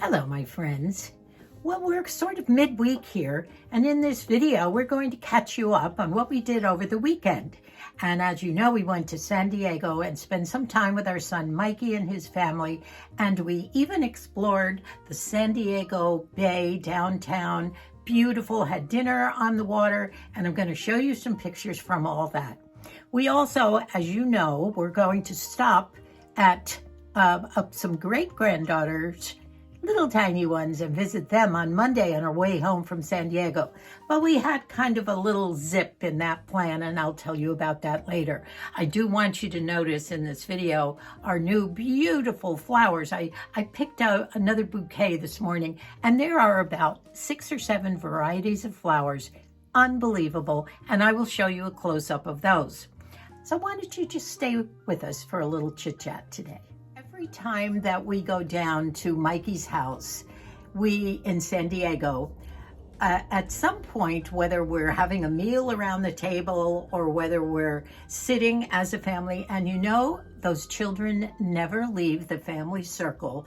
Hello, my friends. Well, we're sort of midweek here, and in this video, we're going to catch you up on what we did over the weekend. And as you know, we went to San Diego and spent some time with our son Mikey and his family, and we even explored the San Diego Bay downtown. Beautiful, had dinner on the water, and I'm going to show you some pictures from all that. We also, as you know, we're going to stop at some great-granddaughters, little tiny ones, and visit them on Monday on our way home from San Diego. But we had kind of a little zip in that plan, and I'll tell you about that later. I do want you to notice in this video our new beautiful flowers. I picked out another bouquet this morning, and there are about 6 or 7 varieties of flowers. Unbelievable, and I will show you a close-up of those. So why don't you just stay with us for a little chit-chat today. Every time that we go down to Mikey's house, in San Diego, at some point, whether we're having a meal around the table or whether we're sitting as a family, and you know, those children never leave the family circle.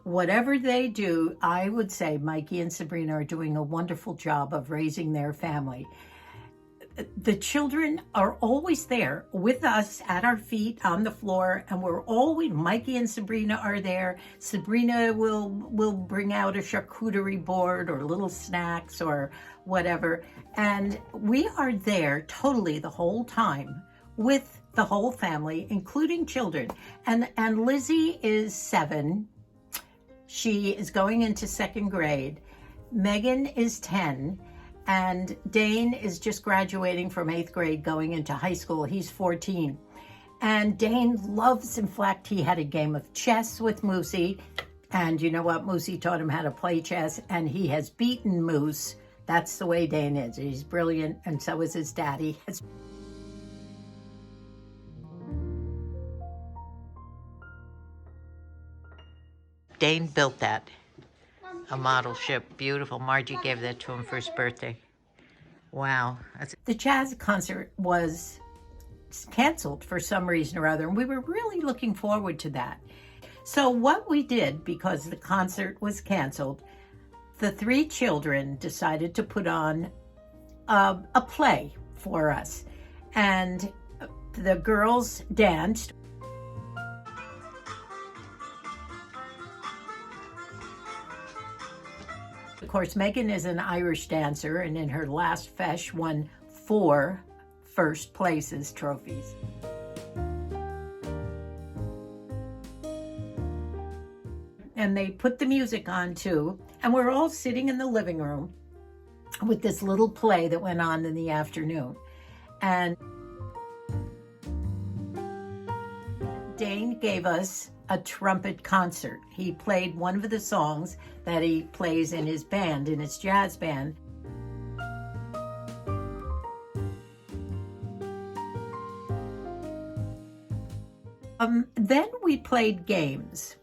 Whatever they do, I would say Mikey and Sabrina are doing a wonderful job of raising their family. The children are always there with us at our feet on the floor, and Mikey and Sabrina are there. Sabrina will bring out a charcuterie board or little snacks or whatever, and we are there totally the whole time with the whole family, including children. And Lizzie is 7. She is going into 2nd grade. Megan is 10. And Dane is just graduating from 8th grade, going into high school. He's 14. And Dane loves, in fact, he had a game of chess with Moosey. And you know what? Moosey taught him how to play chess, and he has beaten Moose. That's the way Dane is. He's brilliant, and so is his daddy. Dane built that. A model ship, beautiful. Margie gave that to him for his birthday. Wow. The jazz concert was canceled for some reason or other, and we were really looking forward to that. So what we did, because the concert was canceled, the 3 children decided to put on a play for us. And the girls danced. Of course, Megan is an Irish dancer, and in her last fesh won 4 first places trophies. And they put the music on too, and we're all sitting in the living room with this little play that went on in the afternoon. And Dane gave us a trumpet concert. He played one of the songs that he plays in his band, in his jazz band. Then we played games.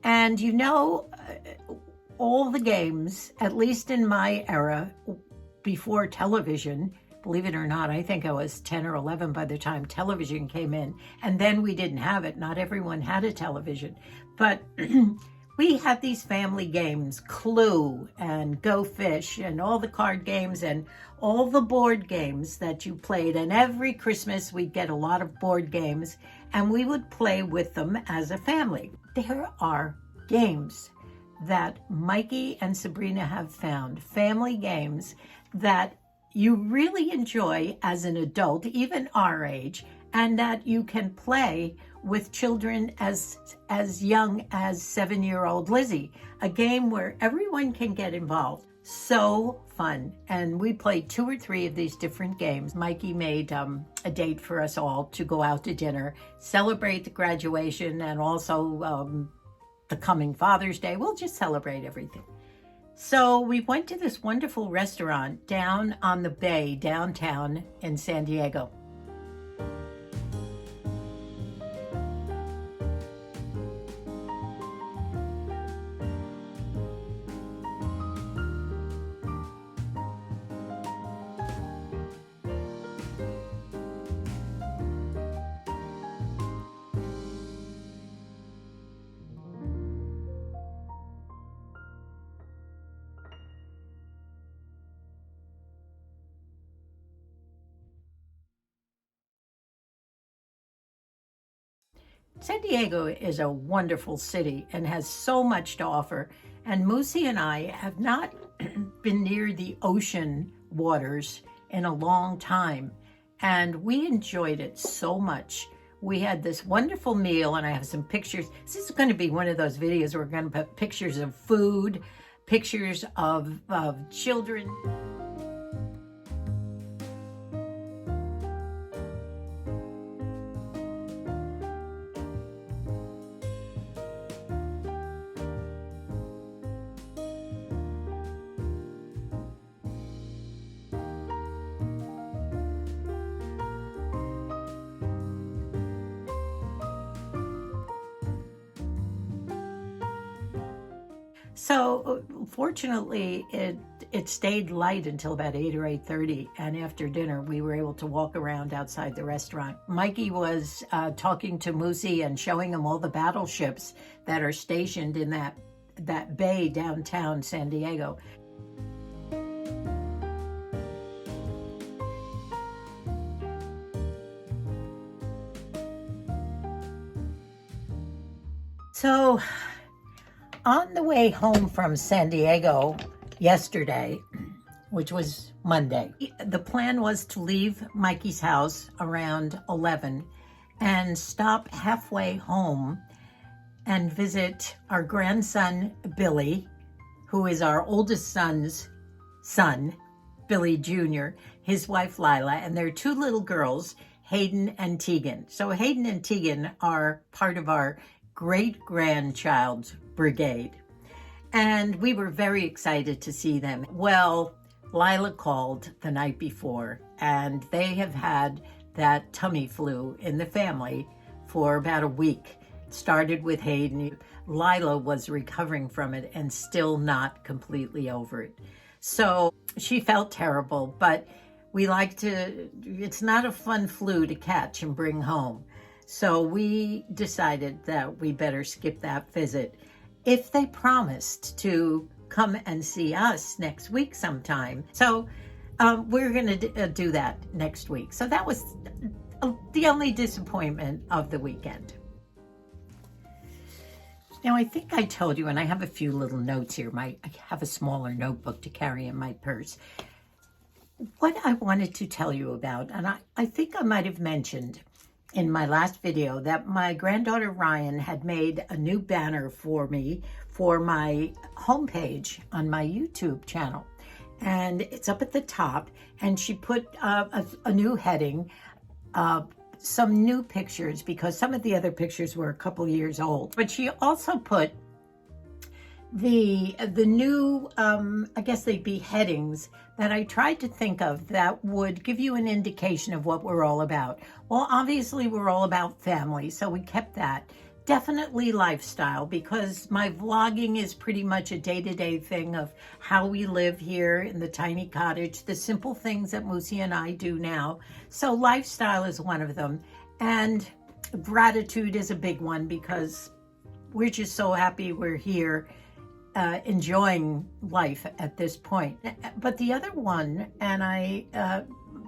And you know, all the games, at least in my era, before television, believe it or not, I think I was 10 or 11 by the time television came in. And then we didn't have it. Not everyone had a television. But we had these family games, Clue and Go Fish, and all the card games and all the board games that you played. And every Christmas we'd get a lot of board games, and we would play with them as a family. There are games that Mikey and Sabrina have found, family games that you really enjoy as an adult, even our age, and that you can play with children as young as 7-year-old Lizzie. A game where everyone can get involved. So fun. And we played 2 or 3 of these different games. Mikey made a date for us all to go out to dinner, celebrate the graduation, and also the coming Father's Day. We'll just celebrate everything. So we went to this wonderful restaurant down on the bay, downtown in San Diego. San Diego is a wonderful city and has so much to offer. And Moosey and I have not been near the ocean waters in a long time. And we enjoyed it so much. We had this wonderful meal, and I have some pictures. This is going to be one of those videos where we're going to put pictures of food, pictures of children. So fortunately, it stayed light until about 8 or 8:30, and after dinner, we were able to walk around outside the restaurant. Mikey was talking to Moosey and showing him all the battleships that are stationed in that bay downtown San Diego. So, on the way home from San Diego yesterday, which was Monday, the plan was to leave Mikey's house around 11 and stop halfway home and visit our grandson, Billy, who is our oldest son's son, Billy Jr., his wife, Lila, and their two little girls, Hayden and Tegan. So Hayden and Tegan are part of our great-grandchild's brigade. And we were very excited to see them. Well, Lila called the night before, and they have had that tummy flu in the family for about a week. It started with Hayden. Lila was recovering from it and still not completely over it. So she felt terrible, but it's not a fun flu to catch and bring home. So we decided that we better skip that visit. If they promised to come and see us next week sometime. So we're going to do that next week. So that was the only disappointment of the weekend. Now, I think I told you, and I have a few little notes here. I have a smaller notebook to carry in my purse. What I wanted to tell you about, and I think I might have mentioned in my last video that my granddaughter Ryan had made a new banner for me for my homepage on my YouTube channel. And it's up at the top, and she put a new heading, some new pictures, because some of the other pictures were a couple years old. But she also put the new, I guess they'd be headings that I tried to think of that would give you an indication of what we're all about. Well, obviously we're all about family, so we kept that. Definitely lifestyle, because my vlogging is pretty much a day-to-day thing of how we live here in the tiny cottage, the simple things that Moosey and I do now. So lifestyle is one of them. And gratitude is a big one, because we're just so happy we're here enjoying life at this point. But the other one, and I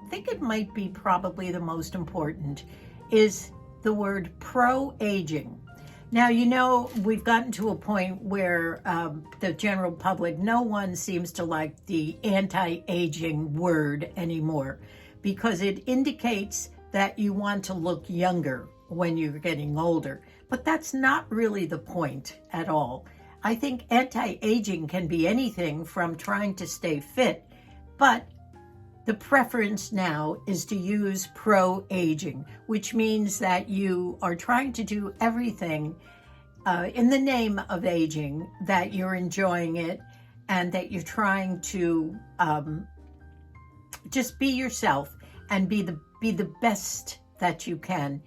think it might be probably the most important, is the word pro-aging. Now, you know, we've gotten to a point where the general public, no one seems to like the anti-aging word anymore, because it indicates that you want to look younger when you're getting older. But that's not really the point at all. I think anti-aging can be anything from trying to stay fit, but the preference now is to use pro-aging, which means that you are trying to do everything in the name of aging, that you're enjoying it, and that you're trying to just be yourself and be the best that you can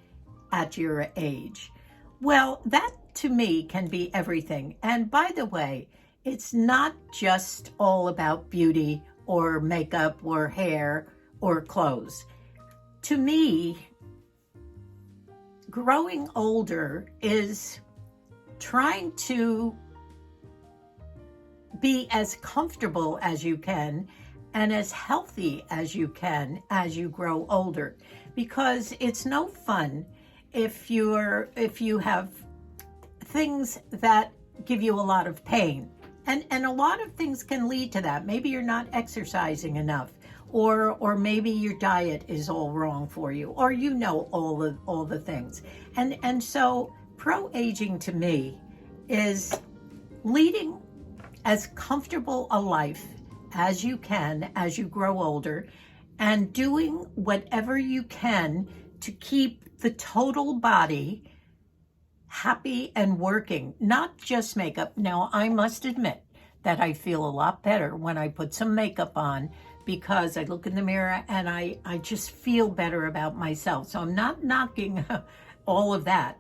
at your age. Well, that to me can be everything. And by the way, it's not just all about beauty or makeup or hair or clothes. To me, growing older is trying to be as comfortable as you can and as healthy as you can as you grow older, because it's no fun if you have things that give you a lot of pain, and a lot of things can lead to that. Maybe you're not exercising enough, or maybe your diet is all wrong for you, or all the things. And so pro-aging to me is leading as comfortable a life as you can as you grow older, and doing whatever you can to keep the total body happy and working, not just makeup. Now, I must admit that I feel a lot better when I put some makeup on, because I look in the mirror and I just feel better about myself. So I'm not knocking all of that.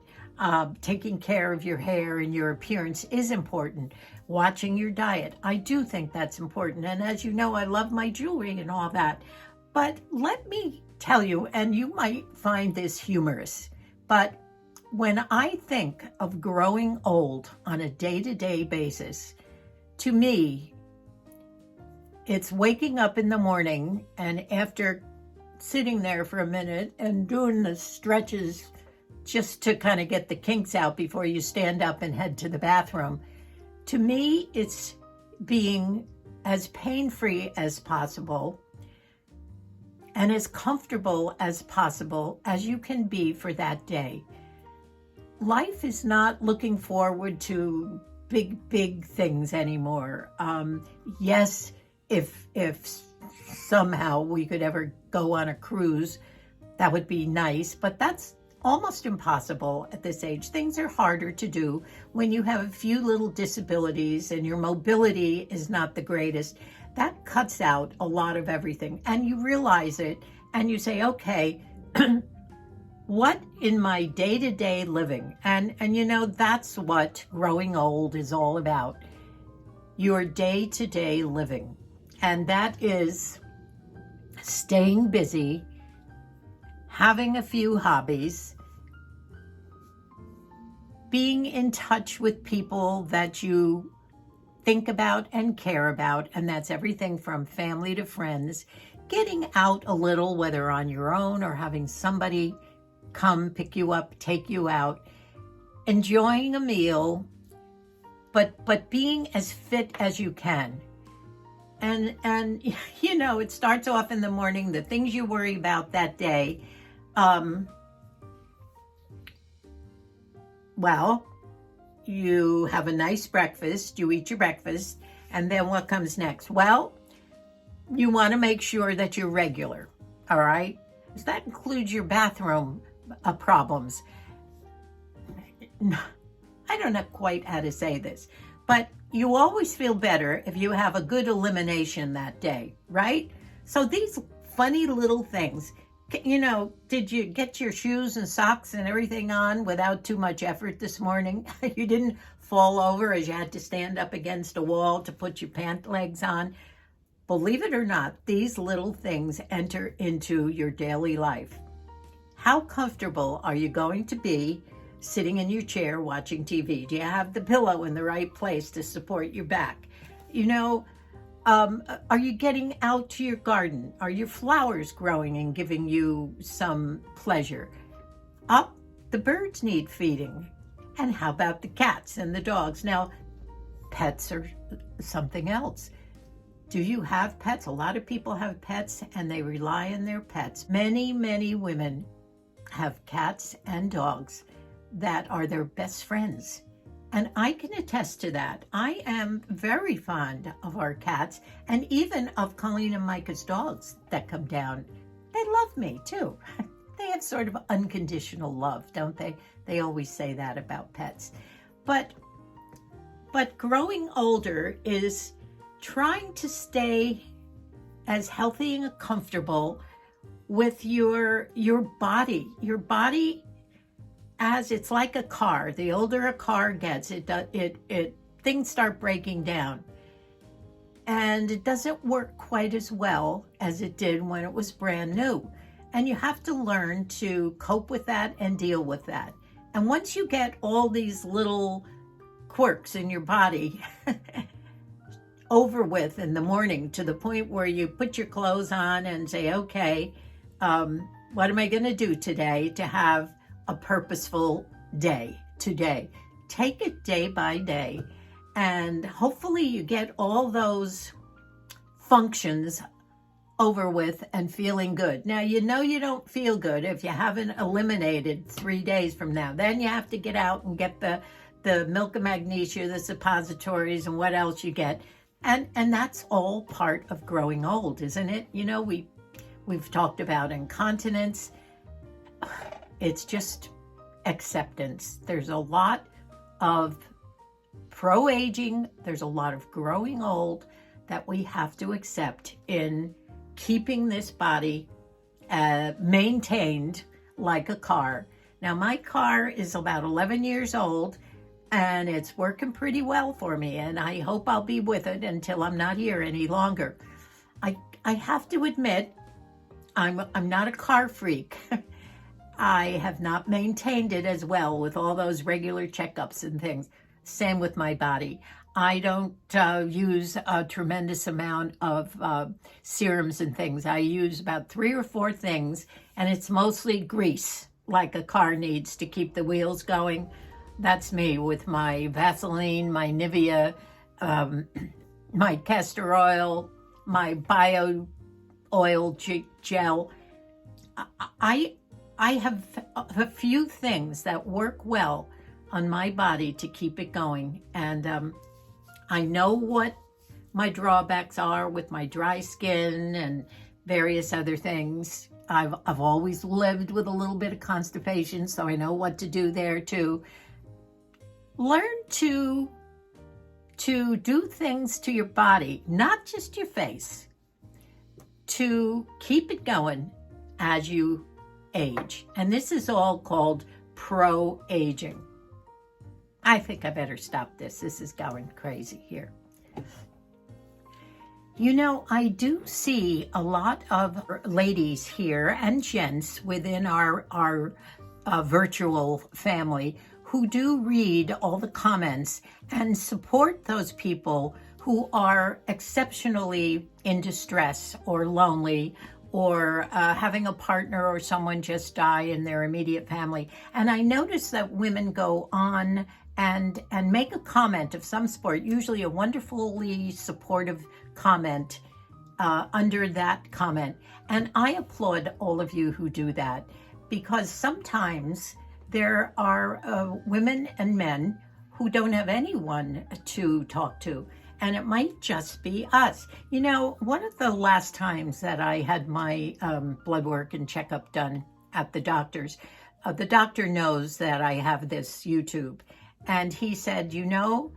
Taking care of your hair and your appearance is important. Watching your diet, I do think that's important. And as you know, I love my jewelry and all that. But let me tell you, and you might find this humorous, but when I think of growing old on a day-to-day basis, to me, it's waking up in the morning, and after sitting there for a minute and doing the stretches just to kind of get the kinks out before you stand up and head to the bathroom. To me, it's being as pain-free as possible and as comfortable as possible as you can be for that day. Life is not looking forward to big things anymore. Yes, if somehow we could ever go on a cruise, that would be nice, but that's almost impossible at this age. Things are harder to do when you have a few little disabilities and your mobility is not the greatest. That cuts out a lot of everything, and you realize it, and you say, okay, what in my day-to-day living, and that's what growing old is all about, your day-to-day living. And that is staying busy, having a few hobbies, being in touch with people that you think about and care about, and that's everything from family to friends, getting out a little, whether on your own or having somebody come pick you up, take you out, enjoying a meal, but being as fit as you can. And it starts off in the morning, the things you worry about that day. Well, you have a nice breakfast, you eat your breakfast, and then what comes next? Well, you want to make sure that you're regular, all right? So that includes your bathroom problems. I don't know quite how to say this, but you always feel better if you have a good elimination that day, right? So these funny little things, did you get your shoes and socks and everything on without too much effort this morning? You didn't fall over as you had to stand up against a wall to put your pant legs on. Believe it or not, these little things enter into your daily life. How comfortable are you going to be sitting in your chair watching TV? Do you have the pillow in the right place to support your back? Are you getting out to your garden? Are your flowers growing and giving you some pleasure? The birds need feeding. And how about the cats and the dogs? Now, pets are something else. Do you have pets? A lot of people have pets and they rely on their pets. Many women have cats and dogs that are their best friends. And I can attest to that. I am very fond of our cats, and even of Colleen and Micah's dogs that come down. They love me too. They have sort of unconditional love, don't they? They always say that about pets. But growing older is trying to stay as healthy and comfortable with your body. Your body, as it's like a car. The older a car gets, things start breaking down, and it doesn't work quite as well as it did when it was brand new. And you have to learn to cope with that and deal with that. And once you get all these little quirks in your body over with in the morning, to the point where you put your clothes on and say, okay, what am I going to do today to have a purposeful day today. Take it day by day, and hopefully you get all those functions over with and feeling good. Now, you know you don't feel good if you haven't eliminated 3 days from now. Then you have to get out and get the milk of magnesia, the suppositories, and what else you get. And that's all part of growing old, isn't it? You know, we've talked about incontinence. It's just acceptance. There's a lot of pro-aging. There's a lot of growing old that we have to accept in keeping this body maintained like a car. Now, my car is about 11 years old, and it's working pretty well for me, and I hope I'll be with it until I'm not here any longer. I have to admit, I'm not a car freak. I have not maintained it as well with all those regular checkups and things. Same with my body. I don't use a tremendous amount of serums and things. I use about 3 or 4 things, and it's mostly grease, like a car needs to keep the wheels going. That's me with my Vaseline, my Nivea, my castor oil, my bio oil gel. I have a few things that work well on my body to keep it going. And I know what my drawbacks are with my dry skin and various other things. I've always lived with a little bit of constipation, so I know what to do there too. Learn to do things to your body, not just your face, to keep it going as you age. And this is all called pro-aging. I think I better stop this. This is going crazy here. You know, I do see a lot of ladies here and gents within our virtual family who do read all the comments and support those people who are exceptionally in distress or lonely or having a partner or someone just die in their immediate family. And I notice that women go on and make a comment of some sort, usually a wonderfully supportive comment under that comment. And I applaud all of you who do that, because sometimes there are women and men who don't have anyone to talk to, and it might just be us. You know, one of the last times that I had my blood work and checkup done at the doctor's, the doctor knows that I have this YouTube, and he said, you know,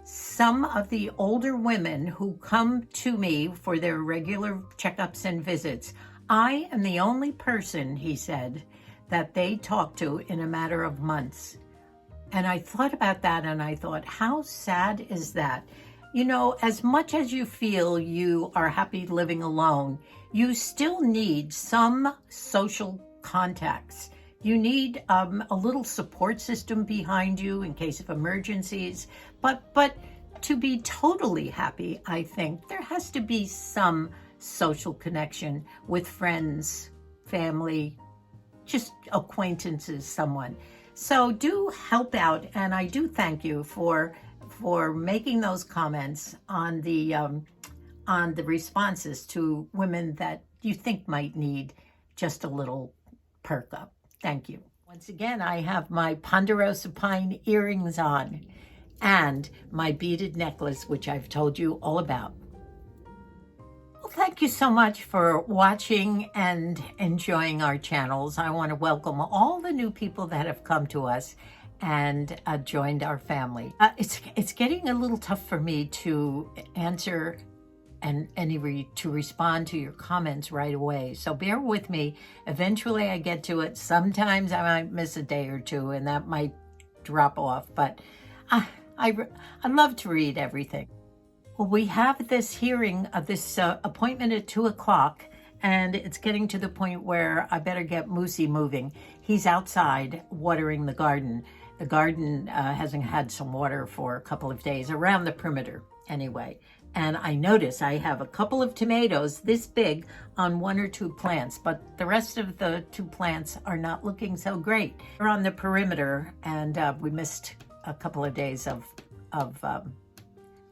some of the older women who come to me for their regular checkups and visits, I am the only person, he said, that they talk to in a matter of months. And I thought about that, and I thought, how sad is that? You know, as much as you feel you are happy living alone, you still need some social contacts. You need a little support system behind you in case of emergencies. But to be totally happy, I think there has to be some social connection with friends, family, just acquaintances, someone. So do help out, and I do thank you for making those comments on the responses to women that you think might need just a little perk up. Thank you. Once again, I have my Ponderosa Pine earrings on and my beaded necklace, which I've told you all about. Well, thank you so much for watching and enjoying our channels. I want to welcome all the new people that have come to us and joined our family. It's getting a little tough for me to answer and to respond to your comments right away. So bear with me. Eventually I get to it. Sometimes I might miss a day or two and that might drop off, but I love to read everything. Well, we have this hearing, this appointment at 2 o'clock, and it's getting to the point where I better get Moosey moving. He's outside watering the garden. The garden hasn't had some water for a couple of days, around the perimeter anyway. And I notice I have a couple of tomatoes this big on 1 or 2 plants, but the rest of the 2 plants are not looking so great. We're on the perimeter, and we missed a couple of days of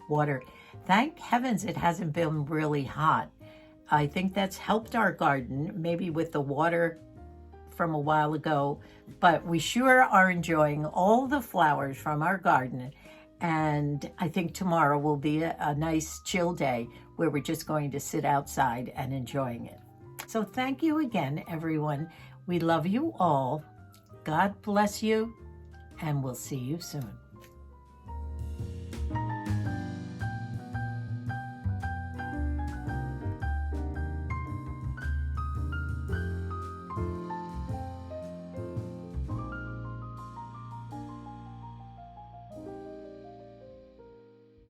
water. Thank heavens it hasn't been really hot. I think that's helped our garden, maybe with the water from a while ago, but we sure are enjoying all the flowers from our garden. And I think tomorrow will be a nice chill day where we're just going to sit outside and enjoying it. So thank you again, everyone. We love you all. God bless you, and we'll see you soon.